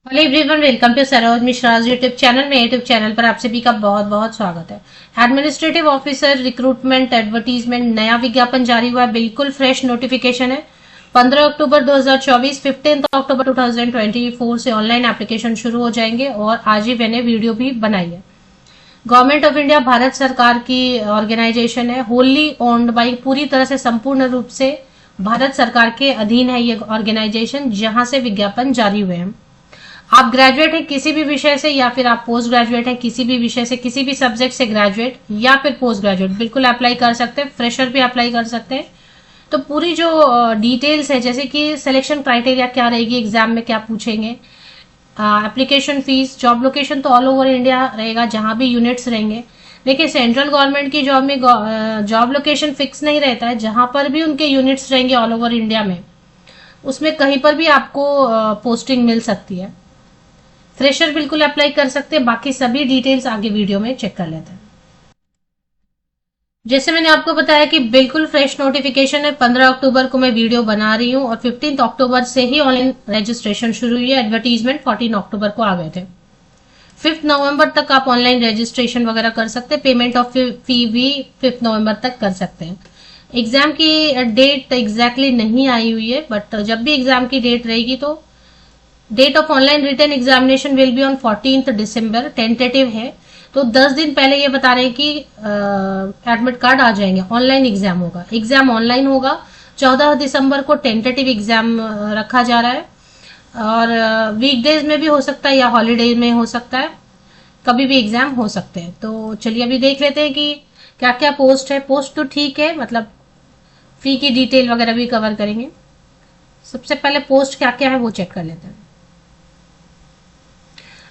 Hello everyone, welcome to Saroj मिश्राज YouTube channel. में YouTube channel पर आप सभी का बहुत बहुत स्वागत है। एडमिनिस्ट्रेटिव ऑफिसर रिक्रूटमेंट एडवर्टीजमेंट नया विज्ञापन जारी हुआ है। बिल्कुल फ्रेश नोटिफिकेशन है। 15 अक्टूबर 2024 15 अक्टूबर 2024 से ऑनलाइन एप्लीकेशन शुरू हो जाएंगे और आज ही मैंने वीडियो भी बनाई है। गवर्नमेंट ऑफ इंडिया भारत सरकार की ऑर्गेनाइजेशन है, होली ओन्ड बाई, पूरी तरह से संपूर्ण रूप से भारत सरकार के अधीन है ये ऑर्गेनाइजेशन, जहां से विज्ञापन जारी हुए हैं। आप ग्रेजुएट हैं किसी भी विषय से या फिर आप पोस्ट ग्रेजुएट हैं किसी भी विषय से, किसी भी सब्जेक्ट से ग्रेजुएट या फिर पोस्ट ग्रेजुएट, बिल्कुल अप्लाई कर सकते हैं। फ्रेशर भी अप्लाई कर सकते हैं। तो पूरी जो डिटेल्स है, जैसे कि सिलेक्शन क्राइटेरिया क्या रहेगी, एग्जाम में क्या पूछेंगे, एप्लीकेशन फीस, जॉब लोकेशन तो ऑल ओवर इंडिया रहेगा जहां भी यूनिट्स रहेंगे। देखिए, सेंट्रल गवर्नमेंट की जॉब में जॉब लोकेशन फिक्स नहीं रहता है, जहां पर भी उनके यूनिट्स रहेंगे ऑल ओवर इंडिया में, उसमें कहीं पर भी आपको पोस्टिंग मिल सकती है। फ्रेशर बिल्कुल अप्लाई कर सकते हैं। बाकी सभी डिटेल्स आगे वीडियो में चेक कर लेते हैं। जैसे मैंने आपको बताया कि बिल्कुल फ्रेश नोटिफिकेशन है। 15 अक्टूबर को मैं वीडियो बना रही हूं और 15 अक्टूबर से ही ऑनलाइन रजिस्ट्रेशन शुरू हुई है। एडवर्टीजमेंट 14 अक्टूबर को आ गए थे। 5 नवंबर तक आप ऑनलाइन रजिस्ट्रेशन वगैरह कर सकते हैं। पेमेंट ऑफ फी भी 5 नवंबर तक कर सकते हैं। एग्जाम की डेट एग्जैक्टली नहीं आई हुई है, बट जब भी एग्जाम की डेट रहेगी तो date of online written examination will be on 14 December, tentative है। तो 10 दिन पहले ये बता रहे हैं कि एडमिट कार्ड आ जाएंगे। ऑनलाइन एग्जाम होगा, एग्जाम ऑनलाइन होगा। 14 दिसंबर को टेंटेटिव एग्जाम रखा जा रहा है और वीकडेज में भी हो सकता है या हॉलीडे में हो सकता है, कभी भी एग्जाम हो सकते हैं। तो चलिए अभी देख लेते हैं कि क्या क्या पोस्ट है। पोस्ट तो ठीक है, मतलब फी की डिटेल वगैरह भी कवर करेंगे। सबसे पहले पोस्ट क्या क्या है वो चेक कर लेते हैं।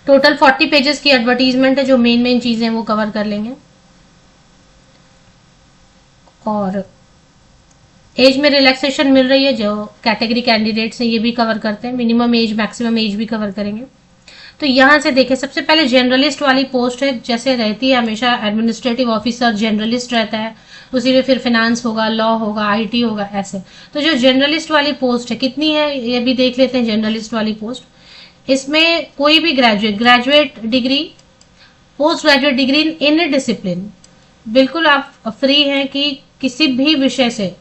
टोटल 40 पेजेस की एडवर्टीजमेंट है, जो मेन मेन चीजें वो कवर कर लेंगे। और एज में रिलैक्सेशन मिल रही है, जो कैटेगरी कैंडिडेट्स हैं ये भी कवर करते हैं। मिनिमम एज मैक्सिमम एज भी कवर करेंगे। तो यहां से देखें, सबसे पहले जनरलिस्ट वाली पोस्ट है। जैसे रहती है हमेशा, एडमिनिस्ट्रेटिव ऑफिसर जनरलिस्ट रहता है, उसी में फिर फाइनेंस होगा, लॉ होगा, आईटी होगा, ऐसे। तो जो जनरलिस्ट वाली पोस्ट है कितनी है ये भी देख लेते हैं। जनरलिस्ट वाली पोस्ट, इसमें कोई भी graduate degree, post graduate degree in any discipline, बिल्कुल आप फ्री हैं कि किसी भी विषय से,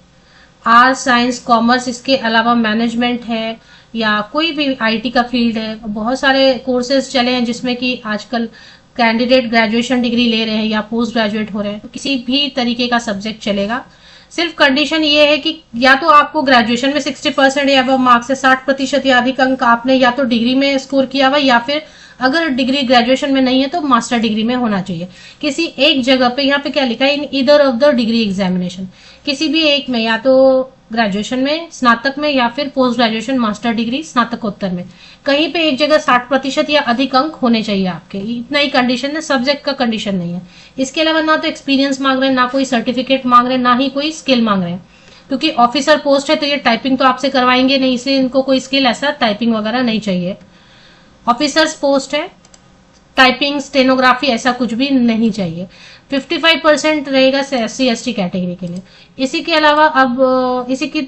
आर्ट साइंस कॉमर्स, इसके अलावा मैनेजमेंट है या कोई भी आईटी का फील्ड है। बहुत सारे कोर्सेज चले हैं जिसमें कि आजकल कैंडिडेट ग्रेजुएशन डिग्री ले रहे हैं या पोस्ट ग्रेजुएट हो रहे हैं। तो किसी भी तरीके का सब्जेक्ट चलेगा। सिर्फ कंडीशन ये है कि या तो आपको ग्रेजुएशन में 60% या अब मार्क्स से 60% या अधिक अंक आपने या तो डिग्री में स्कोर किया हुआ, या फिर अगर डिग्री ग्रेजुएशन में नहीं है तो मास्टर डिग्री में होना चाहिए। किसी एक जगह पे, यहाँ पे क्या लिखा है, in either of the degree examination, किसी भी एक में, या तो ग्रेजुएशन में, स्नातक में, या फिर पोस्ट ग्रेजुएशन मास्टर डिग्री स्नातकोत्तर में, कहीं पे एक जगह 60% या अधिक अंक होने चाहिए आपके। इतना ही कंडीशन है, सब्जेक्ट का कंडीशन नहीं है। इसके अलावा ना तो एक्सपीरियंस मांग रहे हैं, ना कोई सर्टिफिकेट मांग रहे हैं, ना ही कोई स्किल मांग रहे हैं। क्योंकि ऑफिसर पोस्ट है तो ये टाइपिंग तो आपसे करवाएंगे नहीं, इसलिए इनको कोई स्किल ऐसा टाइपिंग वगैरह नहीं चाहिए। ऑफिसर्स पोस्ट है, टाइपिंग स्टेनोग्राफी ऐसा कुछ भी नहीं चाहिए। 55% रहेगा SC ST कैटेगरी के लिए। इसी के अलावा अब इसी की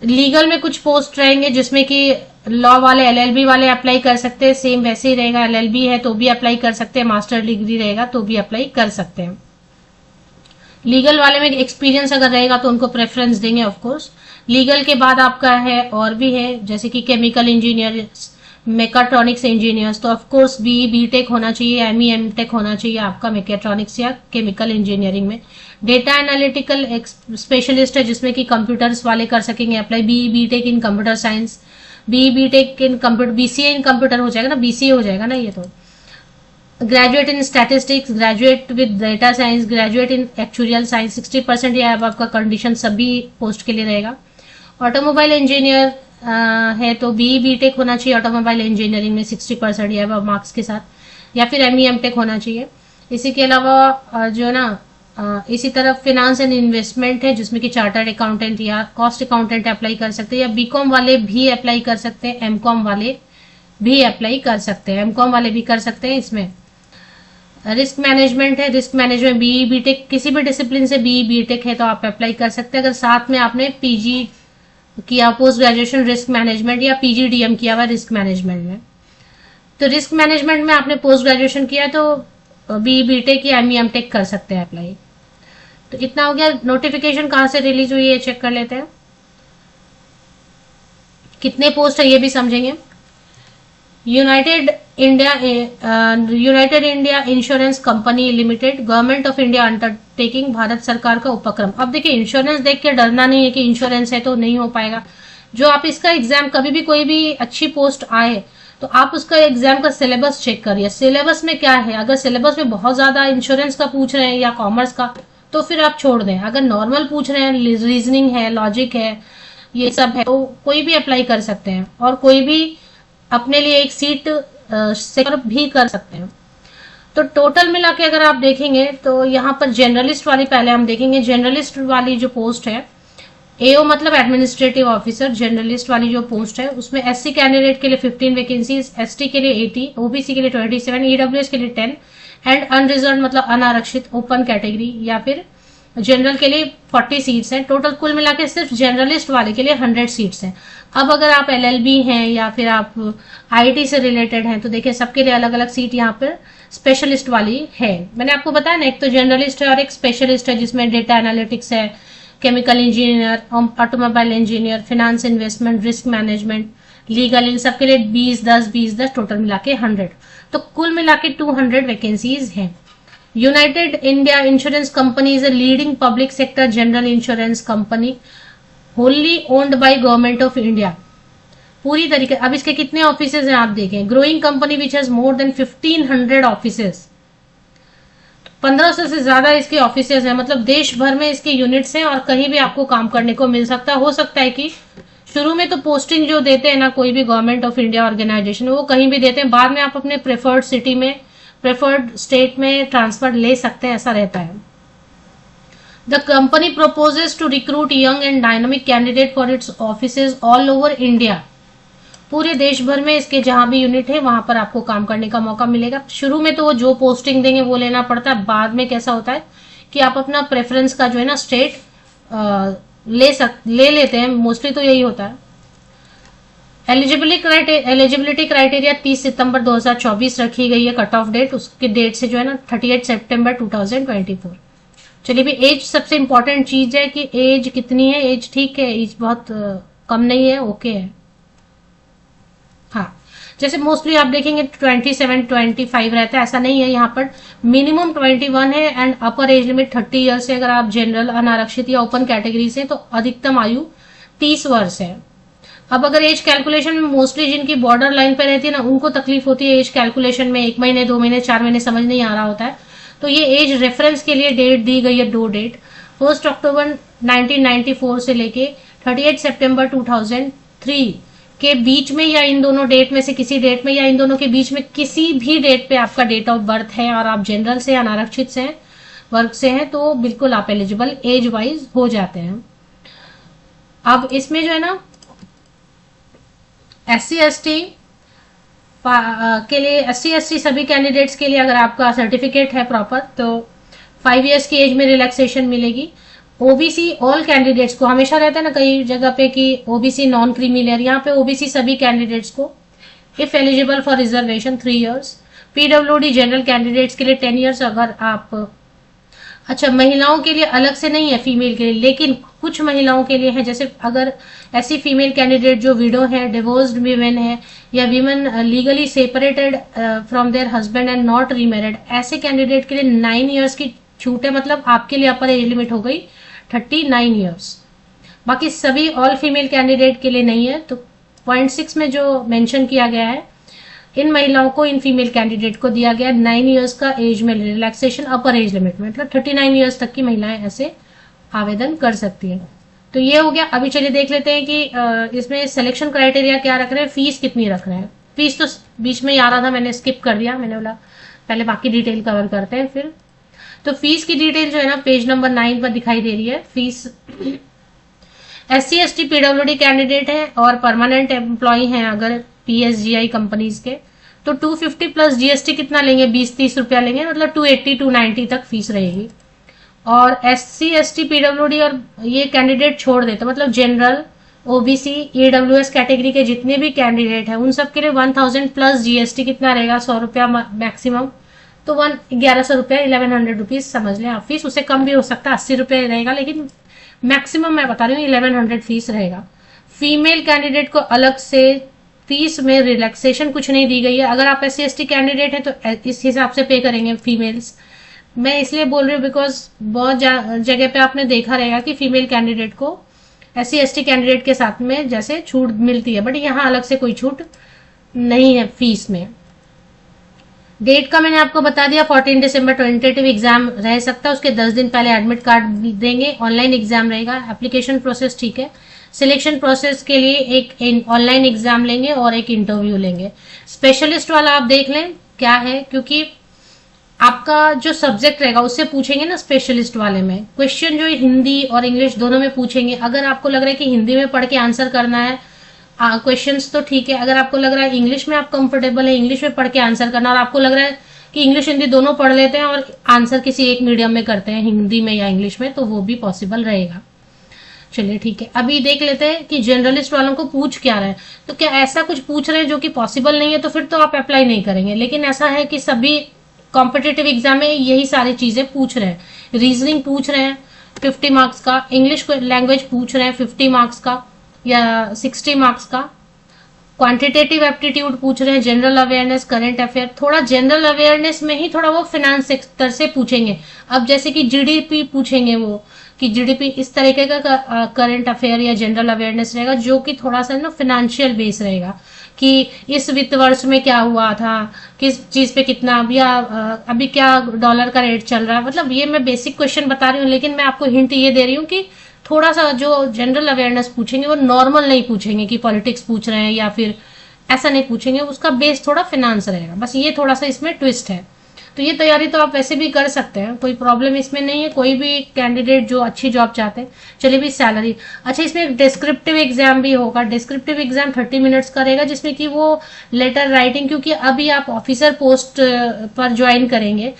लीगल में कुछ पोस्ट रहेंगे जिसमें कि लॉ वाले, LLB वाले अप्लाई कर सकते हैं। सेम वैसे ही रहेगा, LLB है तो भी अप्लाई कर सकते हैं, मास्टर डिग्री रहेगा तो भी अप्लाई कर सकते हैं। लीगल वाले में एक्सपीरियंस अगर रहेगा तो उनको प्रेफरेंस देंगे ऑफ कोर्स। लीगल के बाद आपका है और भी है, जैसे कि केमिकल इंजीनियर, मेकाट्रॉनिक्स इंजीनियर्स, तो ऑफ कोर्स BE BTech होना चाहिए, ME MTech होना चाहिए आपका मेकाट्रॉनिक्स या केमिकल इंजीनियरिंग में। डेटा एनालिटिकल स्पेशलिस्ट है, जिसमें कि कंप्यूटर्स वाले कर सकेंगे apply. BE BTech in computer science, BE BTech in computer, BCA in computer हो जाएगा ना, BCA हो जाएगा ना ये तो। Graduate in statistics, graduate with data science, graduate in actuarial science, 60% या अब आपका कंडीशन सभी पोस्ट के लिए रहेगा। ऑटोमोबाइल इंजीनियर है तो BE BTech होना चाहिए ऑटोमोबाइल इंजीनियरिंग में 60% या अब मार्क्स के साथ, या फिर ME MTech होना चाहिए। इसी के अलावा जो ना इसी तरफ फिनांस एंड इन्वेस्टमेंट है, जिसमें कि चार्टर्ड अकाउंटेंट या कॉस्ट अकाउंटेंट अप्लाई कर सकते हैं, या BCom वाले भी अप्लाई कर सकते हैं, MCom वाले भी अप्लाई कर सकते हैं, MCom वाले भी कर सकते हैं। इसमें रिस्क मैनेजमेंट है, रिस्क मैनेजमेंट BE BTech, किसी भी डिसिप्लिन से BE BTech है तो आप अप्लाई कर सकते हैं, अगर साथ में आपने PG किया, पोस्ट ग्रेजुएशन रिस्क मैनेजमेंट या पीजीडीएम किया हुआ रिस्क मैनेजमेंट में। तो रिस्क मैनेजमेंट में आपने पोस्ट ग्रेजुएशन किया तो बीटेक या एमई एमटेक कर सकते हैं अप्लाई। तो इतना हो गया। नोटिफिकेशन कहाँ से रिलीज हुई है चेक कर लेते हैं, कितने पोस्ट है ये भी समझेंगे। United India insurance company limited, government of India undertaking, Bharat सरकार का उपक्रम। अब देखिए इंश्योरेंस देख के डरना नहीं है कि इंश्योरेंस है तो नहीं हो पाएगा। जो आप इसका एग्जाम कभी भी कोई भी अच्छी पोस्ट आए तो आप उसका एग्जाम का सिलेबस चेक करिए, सिलेबस में क्या है। अगर सिलेबस में बहुत ज्यादा इंश्योरेंस का पूछ रहे हैं या कॉमर्स का तो फिर आप छोड़ दें। अगर नॉर्मल पूछ रहे हैं, रीजनिंग है, लॉजिक है, ये सब है, तो कोई भी अप्लाई कर सकते हैं और कोई भी अपने लिए एक सीट सिक्योर भी कर सकते हैं। तो टोटल मिला के अगर आप देखेंगे तो यहाँ पर जनरलिस्ट वाली पहले हम देखेंगे। जनरलिस्ट वाली जो पोस्ट है, एओ मतलब एडमिनिस्ट्रेटिव ऑफिसर, जनरलिस्ट वाली जो पोस्ट है उसमें एससी कैंडिडेट के लिए 15 वैकेंसीज, एसटी के लिए 80, ओबीसी के लिए 27, ईडब्ल्यूएस के लिए 10 एंड अनरिजर्व मतलब अनारक्षित ओपन कैटेगरी या फिर जनरल के लिए 40 सीट्स हैं। टोटल कुल मिला के सिर्फ जनरलिस्ट वाले के लिए 100 सीट्स हैं। अब अगर आप एलएलबी हैं या फिर आप आईटी से रिलेटेड हैं तो देखिए सबके लिए अलग अलग सीट यहाँ पर स्पेशलिस्ट वाली है। मैंने आपको बताया ना, एक तो जनरलिस्ट है और एक स्पेशलिस्ट है जिसमें डेटा एनालिटिक्स है, chemical engineer, automobile engineer, finance, investment, risk management, legal, इन सबके लिए 20-10 टोटल मिला के 100। तो कुल मिला के 200 वैकेंसीज हैं। United India insurance company is a leading public sector general insurance company wholly owned by government of India. पूरी तरीके, अब इसके कितने ऑफिसेज हैं आप देखें। Growing company which has more than 1500 offices, 1500 से ज्यादा इसके ऑफिसेज हैं। मतलब देश भर में इसके यूनिट्स हैं और कहीं भी आपको काम करने को मिल सकता है। हो सकता है कि शुरू में तो पोस्टिंग जो देते हैं ना कोई भी गवर्नमेंट ऑफ इंडिया ऑर्गेनाइजेशन, वो कहीं भी देते हैं, बाद में आप अपने प्रेफर्ड सिटी में, प्रेफर्ड स्टेट में ट्रांसफर ले सकते हैं, ऐसा रहता है। The company proposes to recruit young and dynamic candidate for its offices all over India। पूरे देश भर में इसके जहां भी यूनिट है वहां पर आपको काम करने का मौका मिलेगा। शुरू में तो वो जो पोस्टिंग देंगे वो लेना पड़ता है, बाद में कैसा होता है कि आप अपना प्रेफरेंस का जो है ना स्टेट ले लेते हैं, मोस्टली तो यही होता है। एलिजिबिलिटी क्राइटेरिया 30 सितंबर 2024 रखी गई है कट ऑफ डेट, उसके डेट से जो है ना 38 सितंबर 2024। चलिए भी एज सबसे इंपॉर्टेंट चीज है कि एज कितनी है। एज ठीक है, एज बहुत कम नहीं है, ओके है। हाँ, जैसे मोस्टली आप देखेंगे 27-25 रहता है, ऐसा नहीं है। यहाँ पर मिनिमम 21 है and upper age limit 30 years है। अगर आप जनरल, अनारक्षित या ओपन कैटेगरी से तो अधिकतम आयु 30 वर्ष है। अब अगर एज कैलकुलेशन में मोस्टली जिनकी बॉर्डर लाइन पे रहती है ना उनको तकलीफ होती है एज कैलकुलेशन में, 1 महीने 2 महीने 4 महीने समझ नहीं आ रहा होता है, तो ये एज रेफरेंस के लिए डेट दी गई है, 2 डेट, 1 अक्टूबर 1994 से लेके 38 सितंबर 2003 के बीच में, या इन दोनों डेट में से किसी डेट में, या इन दोनों के बीच में किसी भी डेट पे आपका डेट ऑफ बर्थ है और आप जनरल से, अनारक्षित से वर्ग से हैं तो बिल्कुल आप एलिजिबल एज वाइज हो जाते हैं। अब इसमें जो है ना SC/ST के लिए, SC/ST सभी कैंडिडेट्स के लिए अगर आपका सर्टिफिकेट है प्रॉपर तो 5 इयर्स की एज में रिलैक्सेशन मिलेगी। ओबीसी ऑल कैंडिडेट्स को, हमेशा रहता है ना कई जगह पे कि ओबीसी नॉन क्रीमी लेयर, यहाँ पे ओबीसी सभी कैंडिडेट्स को if eligible for reservation 3 years. PWD general candidates के लिए 10 इयर्स। अगर आप, अच्छा महिलाओं के लिए अलग से नहीं है फीमेल के लिए, लेकिन कुछ महिलाओं के लिए है। जैसे अगर ऐसी फीमेल कैंडिडेट जो विडो है, डिवोर्स्ड वीमेन है या women legally separated from there husband and not remarried, ऐसे कैंडिडेट के लिए 9 इयर्स की छूट है। मतलब आपके लिए अपर एज लिमिट हो गई 39 इयर्स। बाकी सभी ऑल फीमेल कैंडिडेट के लिए नहीं है। तो 0.6 में जो मेंशन किया गया है, इन महिलाओं को, इन फीमेल कैंडिडेट को दिया गया 9 इयर्स का एज में रिलैक्सेशन अपर एज लिमिट में, मतलब 39 इयर्स तक की महिलाएं ऐसे आवेदन कर सकती हैं। तो ये हो गया। अभी चलिए देख लेते हैं कि इसमें सिलेक्शन क्राइटेरिया क्या रख रहे हैं, फीस कितनी रख रहे हैं। फीस तो बीच में ही आ रहा था, मैंने स्किप कर दिया, मैंने बोला पहले बाकी डिटेल कवर करते हैं फिर। तो फीस की डिटेल जो है ना पेज नंबर 9 पर दिखाई दे रही है। फीस SC/ST पीडब्ल्यूडी कैंडिडेट है और परमानेंट एम्प्लॉय हैं अगर PSGI कंपनीज के, तो 250 प्लस GST कितना लेंगे, 20-30 रुपया लेंगे, मतलब 280-290 तक फीस रहेगी। और SC/ST पीडब्ल्यूडी और ये कैंडिडेट छोड़ देते, मतलब जनरल, ओबीसी ईडब्ल्यूएस कैटेगरी के जितने भी कैंडिडेट हैं उन सब के लिए 1000 प्लस जीएसटी कितना रहेगा, 100 रुपया मैक्सिमम, तो 1100 रुपया, 1100 रुपीज समझ लें आप फीस। उससे कम भी हो सकता है, 80 रुपये रहेगा, लेकिन मैक्सिमम मैं बता रही हूँ 1100 फीस रहेगा। फीमेल कैंडिडेट को अलग से फीस में रिलैक्सेशन कुछ नहीं दी गई है। अगर आप SC ST कैंडिडेट हैं तो इस हिसाब से पे करेंगे फीमेल्स। मैं इसलिए बोल रही हूँ बिकॉज बहुत जगह पे आपने देखा रहेगा कि फीमेल कैंडिडेट को SC ST कैंडिडेट के साथ में जैसे छूट मिलती है, बट यहाँ अलग से कोई छूट नहीं है फीस में। डेट का मैंने आपको बता दिया, 14 दिसंबर टेंटेटिव एग्जाम रह सकता है, उसके 10 दिन पहले एडमिट कार्ड देंगे, ऑनलाइन एग्जाम रहेगा। एप्लीकेशन प्रोसेस ठीक है। सिलेक्शन प्रोसेस के लिए एक ऑनलाइन एग्जाम लेंगे और एक इंटरव्यू लेंगे। स्पेशलिस्ट वाला आप देख लें क्या है, क्योंकि आपका जो सब्जेक्ट रहेगा उससे पूछेंगे ना स्पेशलिस्ट वाले में। क्वेश्चन जो हिंदी और इंग्लिश दोनों में पूछेंगे। अगर आपको लग रहा है कि हिंदी में पढ़ के आंसर करना है क्वेश्चंस तो ठीक है। अगर आपको लग रहा है इंग्लिश में आप कंफर्टेबल है, इंग्लिश में पढ़ के आंसर करना, और आपको लग रहा है कि इंग्लिश हिंदी दोनों पढ़ लेते हैं और आंसर किसी एक मीडियम में करते हैं, हिंदी में या इंग्लिश में, तो वो भी पॉसिबल रहेगा। चलिए ठीक है, अभी देख लेते हैं कि जनरलिस्ट वालों को पूछ क्या रहे हैं। तो क्या ऐसा कुछ पूछ रहे हैं जो कि पॉसिबल नहीं है, तो फिर तो आप अप्लाई नहीं करेंगे। लेकिन ऐसा है कि सभी कॉम्पिटेटिव एग्जाम में यही सारी चीजें पूछ रहे हैं। रीजनिंग पूछ रहे हैं 50 मार्क्स का, इंग्लिश लैंग्वेज पूछ रहे हैं 50 मार्क्स का या 60 मार्क्स का, क्वांटिटेटिव एप्टीट्यूड पूछ रहे हैं, जनरल अवेयरनेस, करंट अफेयर। थोड़ा जनरल अवेयरनेस में ही थोड़ा वो फाइनेंस सेक्टर से पूछेंगे। अब जैसे कि जीडीपी पूछेंगे वो, कि जीडीपी इस तरीके का करंट अफेयर या जनरल अवेयरनेस रहेगा जो कि थोड़ा सा ना फाइनेंशियल बेस रहेगा, कि इस वित्त वर्ष में क्या हुआ था, किस चीज पे कितना, अभी क्या डॉलर का रेट चल रहा है। मतलब ये मैं बेसिक क्वेश्चन बता रही हूँ, लेकिन मैं आपको हिंट ये दे रही हूँ कि थोड़ा सा जो जनरल अवेयरनेस पूछेंगे वो नॉर्मल नहीं पूछेंगे कि पॉलिटिक्स पूछ रहे हैं या फिर ऐसा नहीं पूछेंगे। उसका बेस थोड़ा फाइनेंस रहेगा, बस ये थोड़ा सा इसमें ट्विस्ट है। तो ये तैयारी तो आप वैसे भी कर सकते हैं, कोई प्रॉब्लम इसमें नहीं है, कोई भी कैंडिडेट जो अच्छी जॉब चाहते हैं। चलिए भी सैलरी, अच्छा इसमें एक डिस्क्रिप्टिव एग्जाम भी होगा। डिस्क्रिप्टिव एग्जाम 30 मिनट्स का रहेगा, जिसमें कि वो लेटर राइटिंग, क्योंकि अभी आप ऑफिसर पोस्ट पर ज्वाइन करेंगे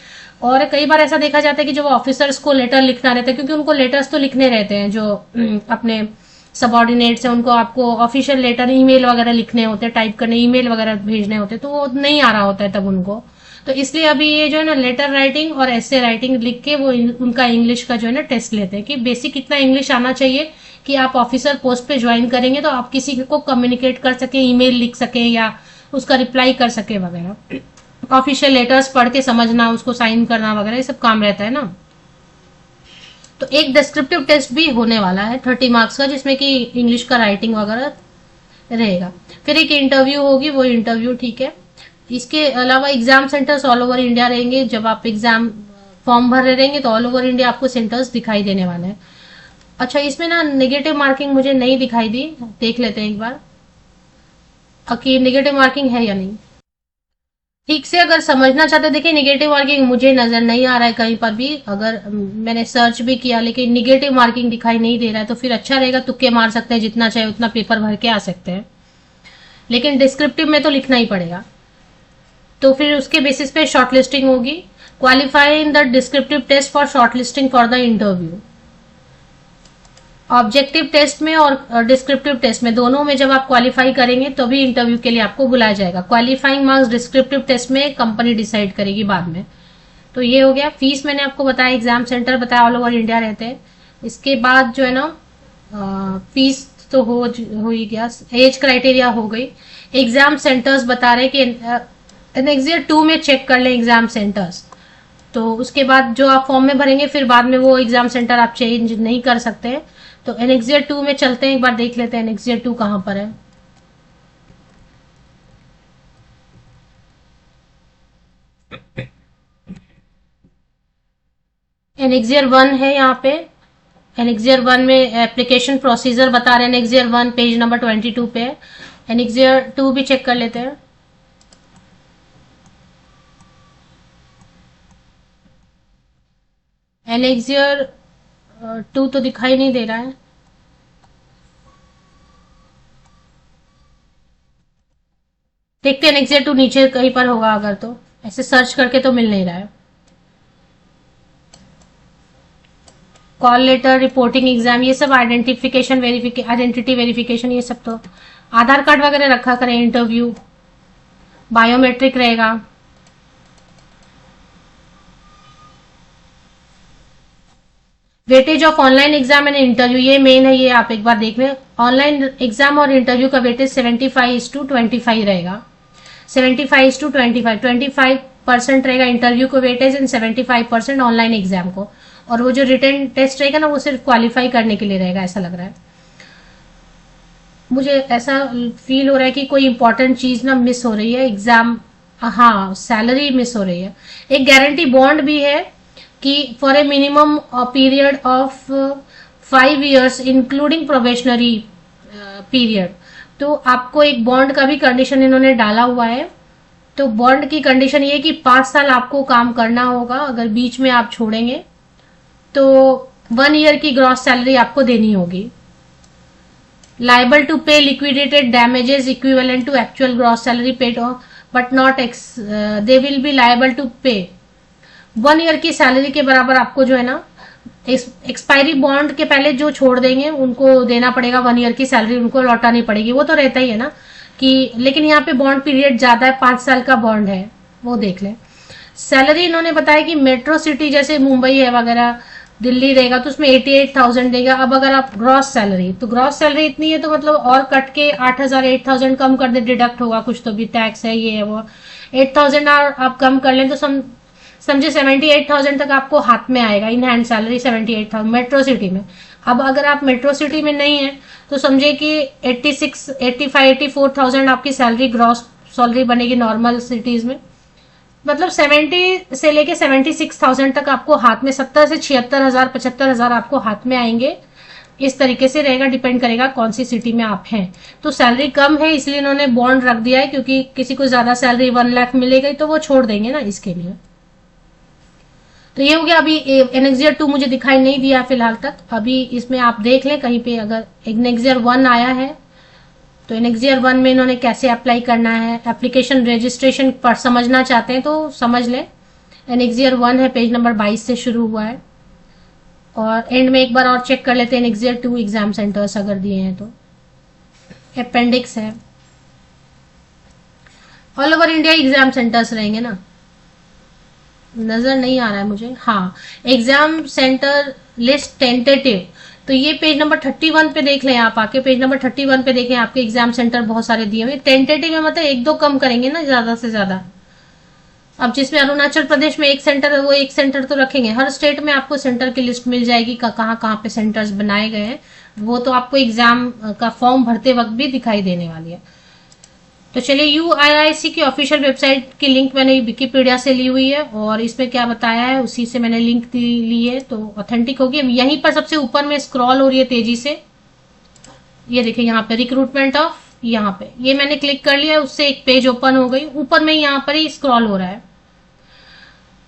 और कई बार ऐसा देखा जाता है कि जो ऑफिसर्स को लेटर लिखना रहता है, क्योंकि उनको लेटर्स तो लिखने रहते हैं, जो अपने सबॉर्डिनेट्स हैं उनको आपको ऑफिशियल लेटर ईमेल वगैरह लिखने होते हैं, टाइप करने ईमेल वगैरह भेजने होते हैं, तो वो नहीं आ रहा होता है तब उनको। तो इसलिए अभी ये जो है ना लेटर राइटिंग और एसे राइटिंग लिख के वो उनका इंग्लिश का जो है ना टेस्ट लेते हैं कि बेसिक इतना इंग्लिश आना चाहिए कि आप ऑफिसर पोस्ट पे ज्वाइन करेंगे तो आप किसी को कम्युनिकेट कर सके, ईमेल लिख सके या उसका रिप्लाई कर सके वगैरह। ऑफिशियल लेटर्स पढ़ के समझना, उसको साइन करना वगैरह, ये सब काम रहता है ना। तो एक डिस्क्रिप्टिव टेस्ट भी होने वाला है 30 मार्क्स का, जिसमें कि इंग्लिश का राइटिंग वगैरह रहेगा। फिर एक इंटरव्यू होगी, वो इंटरव्यू ठीक है। इसके अलावा exam centres all over India रहेंगे। जब आप एग्जाम फॉर्म भर रहे रहेंगे तो ऑल ओवर इंडिया आपको सेंटर्स दिखाई देने वाले हैं। अच्छा इसमें ना नेगेटिव मार्किंग मुझे नहीं दिखाई दी, देख लेते हैं एक बार कि नेगेटिव मार्किंग है या नहीं। ठीक से अगर समझना चाहते देखिए, नेगेटिव मार्किंग मुझे नजर नहीं आ रहा है कहीं पर भी। अगर मैंने सर्च भी किया लेकिन नेगेटिव मार्किंग दिखाई नहीं दे रहा है, तो फिर अच्छा रहेगा, तुक्के मार सकते हैं, जितना चाहे उतना पेपर भर के आ सकते हैं। लेकिन डिस्क्रिप्टिव में तो लिखना ही पड़ेगा। तो फिर उसके बेसिस पे शॉर्टलिस्टिंग होगी। Qualify in the descriptive test for shortlisting for the interview. Objective test में और डिस्क्रिप्टिव टेस्ट में दोनों में जब आप क्वालिफाई करेंगे तो भी इंटरव्यू के लिए आपको बुलाया जाएगा। क्वालिफाइंग मार्क्स डिस्क्रिप्टिव टेस्ट में कंपनी डिसाइड करेगी बाद में। तो ये हो गया। फीस मैंने आपको बताया, एग्जाम सेंटर बताया, ऑल ओवर इंडिया रहते हैं। इसके बाद जो है ना फीस तो हो ही गया, एज क्राइटेरिया हो गई। एग्जाम सेंटर्स बता रहे कि एनेक्सियर 2 में चेक कर लें एग्जाम सेंटर्स। तो उसके बाद जो आप फॉर्म में भरेंगे फिर बाद में वो एग्जाम सेंटर आप चेंज नहीं कर सकते हैं। तो एनेक्सियर 2 में चलते हैं, एक बार देख लेते हैं एनेक्सियर 2 कहां पर है। एनेक्सियर 1 है यहाँ पे। एनेक्सियर 1 में एप्लीकेशन प्रोसीजर बता रहे हैं। एनेक्सियर 1 पेज नंबर 22 पे है। एनेक्सियर 2 भी चेक कर लेते हैं। एनेक्सियर 2 तो दिखाई नहीं दे रहा है। देखते हैं एनेक्सियर 2 नीचे कहीं पर होगा, अगर तो ऐसे सर्च करके तो मिल नहीं रहा है। कॉल लेटर, रिपोर्टिंग एग्जाम, ये सब आइडेंटिटी वेरिफिकेशन, ये सब तो आधार कार्ड वगैरह रखा करें। इंटरव्यू बायोमेट्रिक रहेगा। Weightage of online exam and interview, ये मेन है, ये आप एक बार देख लें। ऑनलाइन एग्जाम और इंटरव्यू का वेटेज 75:25 रहेगा। 75:25, 25% रहेगा इंटरव्यू को वेटेज एंड 75% ऑनलाइन एग्जाम को। और वो जो रिटन टेस्ट रहेगा ना, वो सिर्फ क्वालिफाई करने के लिए रहेगा, ऐसा लग रहा है मुझे। ऐसा फील हो रहा है कि कोई इंपॉर्टेंट चीज ना मिस हो रही है एग्जाम। हाँ, सैलरी मिस हो रही है। एक गारंटी बॉन्ड भी है कि for a minimum period of 5 years including probationary period. तो आपको एक बॉन्ड का भी कंडीशन इन्होंने डाला हुआ है। तो बॉन्ड की कंडीशन ये कि 5 साल आपको काम करना होगा। अगर बीच में आप छोड़ेंगे तो 1 year की ग्रॉस सैलरी आपको देनी होगी। Liable to pay liquidated damages equivalent to actual gross salary paid but not they will be liable to pay 1 year की सैलरी के बराबर आपको जो है ना, एक्सपायरी बॉन्ड के पहले जो छोड़ देंगे उनको देना पड़ेगा। 1 year की सैलरी उनको लौटानी पड़ेगी। वो तो रहता ही है ना कि, लेकिन यहाँ पे बॉन्ड पीरियड ज्यादा है, 5 साल का बॉन्ड है, वो देख लें। सैलरी इन्होंने बताया कि मेट्रो सिटी जैसे मुंबई है वगैरह, दिल्ली रहेगा तो उसमें 88,000 देगा। अब अगर आप ग्रॉस सैलरी, तो ग्रॉस सैलरी इतनी है तो मतलब और कट के 8,000 8,000 कम कर दे, डिडक्ट होगा कुछ तो भी, टैक्स है, ये है वो, 8,000 आप कम कर लें तो समझे 78,000 तक आपको हाथ में आएगा। In hand salary 78,000 metro city में। अब अगर आप मेट्रो सिटी में नहीं है तो समझे कि 86, 85, 84,000 आपकी सैलरी ग्रॉस सैलरी बनेगी नॉर्मल सिटीज में। मतलब 70 से लेके 76,000 तक आपको हाथ में, 70 से 76,000 75,000 आपको हाथ में आएंगे। इस तरीके से रहेगा, डिपेंड करेगा कौन सी सिटी में आप हैं। तो सैलरी कम है इसलिए इन्होंने बॉन्ड रख दिया है, क्योंकि किसी को ज्यादा सैलरी 1 लाख मिलेगी तो वो छोड़ देंगे ना, इसके लिए। तो ये हो गया। अभी एनेक्सियर 2 मुझे दिखाई नहीं दिया फिलहाल तक। अभी इसमें आप देख लें कहीं पे अगर एनेक्सियर 1 आया है तो एनेक्सियर 1 में इन्होंने कैसे अप्लाई करना है, एप्लीकेशन रजिस्ट्रेशन पर समझना चाहते हैं तो समझ लें। एनेक्सियर 1 है, पेज नंबर 22 से शुरू हुआ है। और एंड में एक बार और चेक कर लेते हैं एनेक्सियर 2 एग्जाम सेंटर्स अगर दिए हैं तो। अपेंडिक्स है, all over India exam centres रहेंगे ना, नजर नहीं आ रहा है मुझे। हाँ, एग्जाम सेंटर लिस्ट टेंटेटिव, तो ये पेज नंबर 31 पे देख लें आप आके। पेज नंबर 31 पे देखें, आपके एग्जाम सेंटर बहुत सारे दिए हुए। टेंटेटिव में मतलब 1-2 कम करेंगे ना ज्यादा से ज्यादा। अब जिसमें अरुणाचल प्रदेश में 1 सेंटर है, वो 1 सेंटर तो रखेंगे। हर स्टेट में आपको सेंटर की लिस्ट मिल जाएगी, कहाँ कहाँ पे सेंटर्स बनाए गए हैं। वो तो आपको एग्जाम का फॉर्म भरते वक्त भी दिखाई देने वाली है। तो चलिए, UIIC की ऑफिशियल वेबसाइट की लिंक मैंने विकिपीडिया से ली हुई है और इसमें क्या बताया है उसी से मैंने लिंक ली है, तो ऑथेंटिक होगी। यहीं पर सबसे ऊपर में स्क्रॉल हो रही है तेजी से, ये देखिए यहाँ पे रिक्रूटमेंट ऑफ, यहाँ पे ये मैंने क्लिक कर लिया, उससे एक पेज ओपन हो गई। ऊपर में यहाँ पर ही स्क्रॉल हो रहा है,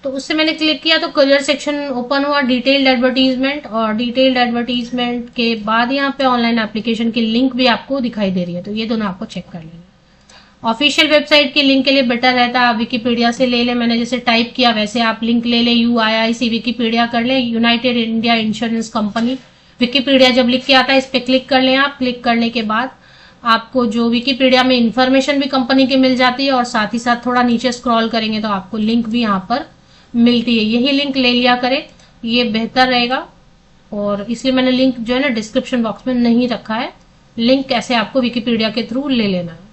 तो उससे मैंने क्लिक किया तो करियर सेक्शन ओपन हुआ, डिटेल्ड एडवर्टीजमेंट, और डिटेल्ड एडवर्टीजमेंट के बाद यहाँ पे ऑनलाइन एप्लीकेशन की लिंक भी आपको दिखाई दे रही है। तो ये दोनों आपको चेक कर लेना। ऑफिशियल वेबसाइट की लिंक के लिए बेटर रहता है आप विकिपीडिया से ले लें। मैंने जैसे टाइप किया वैसे आप लिंक ले लें, UIIC विकिपीडिया कर लें, United India insurance company Wikipedia जब लिख के आता है इस पे क्लिक कर लें आप। क्लिक करने के बाद आपको जो विकिपीडिया में इंफॉर्मेशन भी कंपनी की मिल जाती है और साथ ही साथ थोड़ा नीचे स्क्रॉल करेंगे तो आपको लिंक भी यहाँ पर मिलती है। यही लिंक ले लिया करें, ये बेहतर रहेगा। और इसलिए मैंने लिंक जो है ना डिस्क्रिप्शन बॉक्स में नहीं रखा है। लिंक कैसे आपको विकिपीडिया के थ्रू ले लेना है।